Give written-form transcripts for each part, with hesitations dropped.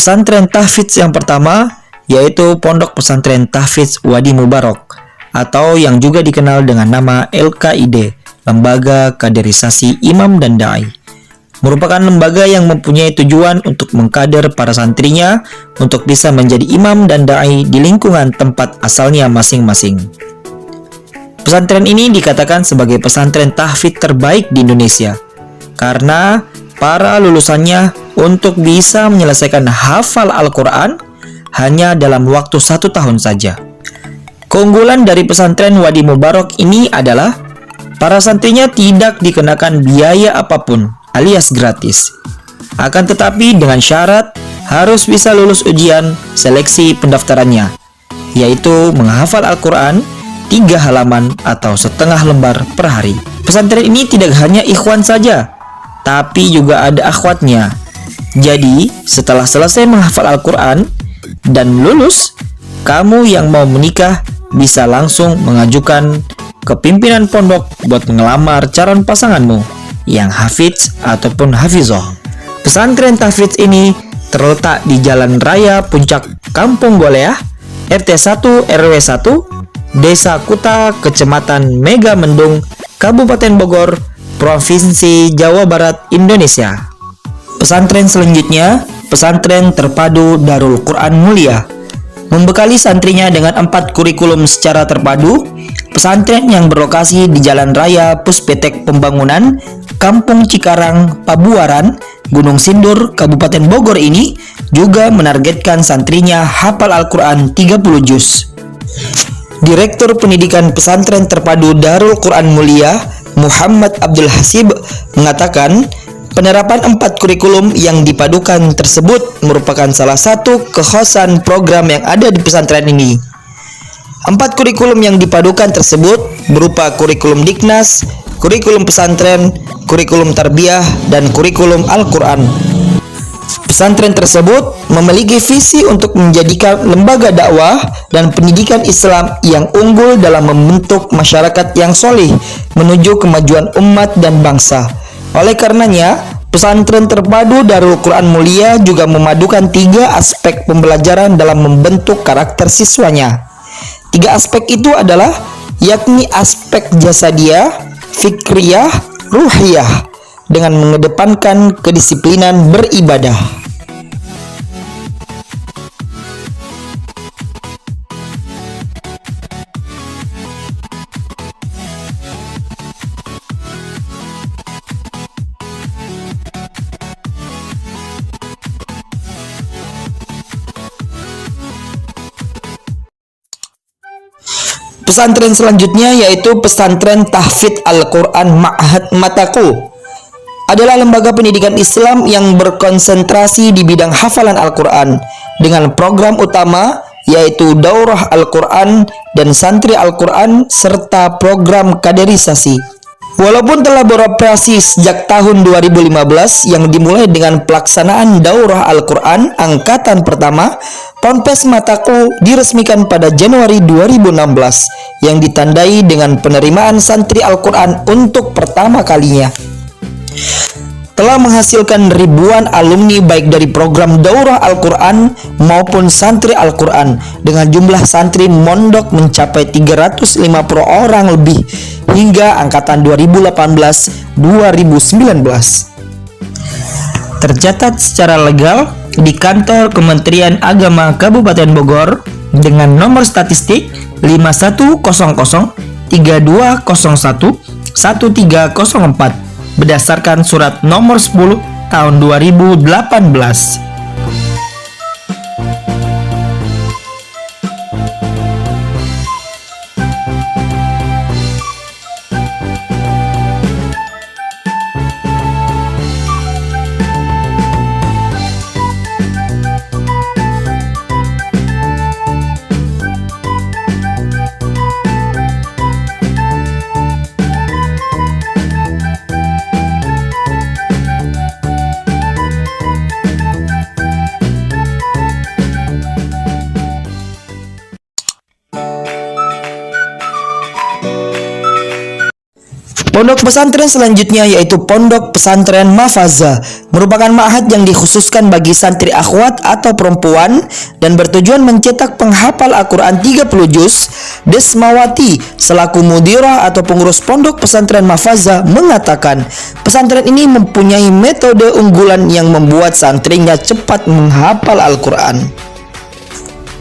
pesantren tahfidz yang pertama yaitu Pondok Pesantren Tahfidz Wadi Mubarak atau yang juga dikenal dengan nama LKID, Lembaga Kaderisasi Imam dan Dai. Merupakan lembaga yang mempunyai tujuan untuk mengkader para santrinya untuk bisa menjadi imam dan dai di lingkungan tempat asalnya masing-masing. Pesantren ini dikatakan sebagai pesantren tahfidz terbaik di Indonesia karena para lulusannya untuk bisa menyelesaikan hafal Al-Quran hanya dalam waktu 1 tahun saja. Keunggulan dari pesantren Wadi Mubarak ini adalah para santrinya tidak dikenakan biaya apapun alias gratis. Akan tetapi dengan syarat harus bisa lulus ujian seleksi pendaftarannya, yaitu menghafal Al-Quran 3 halaman atau setengah lembar per hari. Pesantren ini tidak hanya ikhwan saja, tapi juga ada akhwatnya. Jadi setelah selesai menghafal Al-Quran dan lulus, kamu yang mau menikah bisa langsung mengajukan ke pimpinan pondok buat ngelamar calon pasanganmu yang hafidz ataupun hafizah. Pesantren tahfidz ini terletak di Jalan Raya Puncak Kampung Goleah, RT 1 RW 1, Desa Kuta, Kecamatan Megamendung, Kabupaten Bogor, Provinsi Jawa Barat, Indonesia. Pesantren selanjutnya, Pesantren Terpadu Darul Quran Mulia, membekali santrinya dengan 4 kurikulum secara terpadu. Pesantren yang berlokasi di Jalan Raya Puspetek Pembangunan, Kampung Cikarang, Pabuaran, Gunung Sindur, Kabupaten Bogor ini juga menargetkan santrinya hafal Al-Quran 30 juz. Direktur Pendidikan Pesantren Terpadu Darul Quran Mulia, Muhammad Abdul Hasib, mengatakan penerapan 4 kurikulum yang dipadukan tersebut merupakan salah satu kekhasan program yang ada di pesantren ini. 4 kurikulum yang dipadukan tersebut berupa kurikulum Diknas, kurikulum pesantren, kurikulum tarbiyah, dan kurikulum Al-Quran. Pesantren tersebut memiliki visi untuk menjadikan lembaga dakwah dan pendidikan Islam yang unggul dalam membentuk masyarakat yang solih menuju kemajuan umat dan bangsa. Oleh karenanya, Pesantren Terpadu Darul Quran Mulia juga memadukan 3 aspek pembelajaran dalam membentuk karakter siswanya. 3 aspek itu adalah yakni aspek jasadiyah, fikriyah, ruhiyah dengan mengedepankan kedisiplinan beribadah. Pesantren selanjutnya yaitu Pesantren Tahfidz Al-Quran Ma'had Mataku, adalah lembaga pendidikan Islam yang berkonsentrasi di bidang hafalan Al-Quran dengan program utama yaitu Daurah Al-Quran dan Santri Al-Quran serta program kaderisasi. Walaupun telah beroperasi sejak tahun 2015 yang dimulai dengan pelaksanaan Daurah Al-Quran angkatan pertama, Ponpes Mataku diresmikan pada Januari 2016 yang ditandai dengan penerimaan santri Al-Quran untuk pertama kalinya. Telah menghasilkan ribuan alumni baik dari program Daurah Al-Quran maupun santri Al-Quran dengan jumlah santri mondok mencapai 350 orang lebih hingga angkatan 2018-2019. Tercatat secara legal di kantor Kementerian Agama Kabupaten Bogor dengan nomor statistik 5100 3201 1304 berdasarkan surat nomor 10 tahun 2018. Pondok pesantren selanjutnya yaitu Pondok Pesantren Mahfazah, merupakan ma'had yang dikhususkan bagi santri akhwat atau perempuan dan bertujuan mencetak penghafal Al-Quran 30 juz. Desmawati selaku mudirah atau pengurus Pondok Pesantren Mahfazah mengatakan, pesantren ini mempunyai metode unggulan yang membuat santrinya cepat menghafal Al-Quran.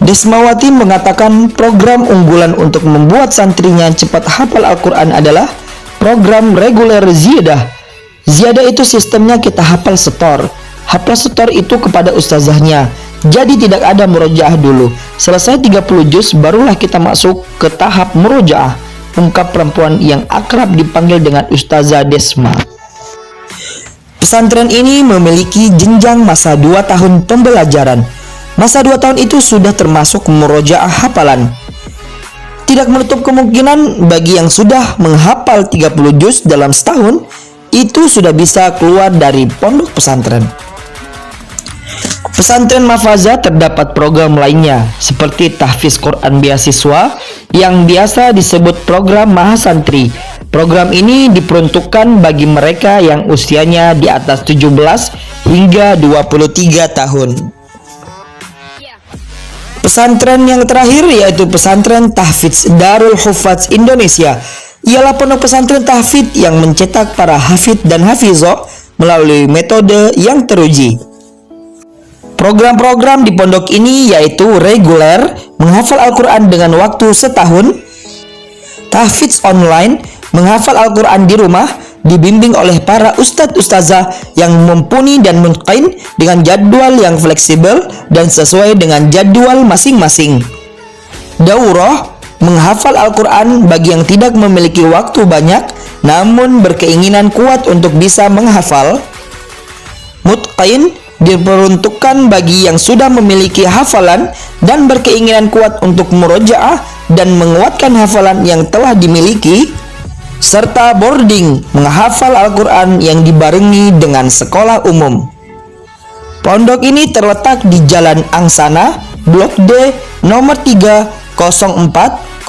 Desmawati mengatakan program unggulan untuk membuat santrinya cepat hafal Al-Quran adalah program reguler ziyadah. Ziyadah itu sistemnya kita hafal setor. Hafal setor itu kepada ustazahnya. Jadi tidak ada murojaah dulu. Selesai 30 juz barulah kita masuk ke tahap murojaah, ungkap perempuan yang akrab dipanggil dengan Ustazah Desma. Pesantren ini memiliki jenjang masa 2 tahun pembelajaran. Masa 2 tahun itu sudah termasuk murojaah hafalan. Tidak menutup kemungkinan bagi yang sudah menghafal 30 juz dalam setahun, itu sudah bisa keluar dari pondok pesantren. Pesantren Mahfazah terdapat program lainnya seperti tahfiz Quran beasiswa yang biasa disebut program Mahasantri. Program ini diperuntukkan bagi mereka yang usianya di atas 17 hingga 23 tahun. Pesantren yang terakhir yaitu Pesantren Tahfidz Darul Hufadz Indonesia. Ialah pondok pesantren tahfidz yang mencetak para hafidz dan hafizah melalui metode yang teruji. Program-program di pondok ini yaitu reguler, menghafal Al-Quran dengan waktu setahun, tahfidz online, menghafal Al-Quran di rumah, dibimbing oleh para ustadz-ustazah yang mumpuni dan mutqin dengan jadwal yang fleksibel dan sesuai dengan jadwal masing-masing. Daurah, menghafal Al-Quran bagi yang tidak memiliki waktu banyak namun berkeinginan kuat untuk bisa menghafal. Mutqin, diperuntukkan bagi yang sudah memiliki hafalan dan berkeinginan kuat untuk murojaah dan menguatkan hafalan yang telah dimiliki. Serta boarding, menghafal Al-Quran yang dibarengi dengan sekolah umum. Pondok ini terletak di Jalan Angsana, Blok D, nomor 30405,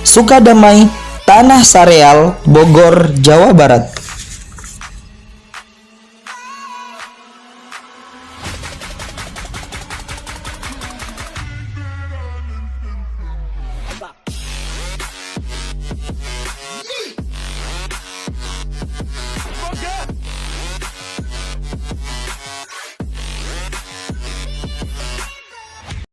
Sukadamai, Tanah Sareal, Bogor, Jawa Barat.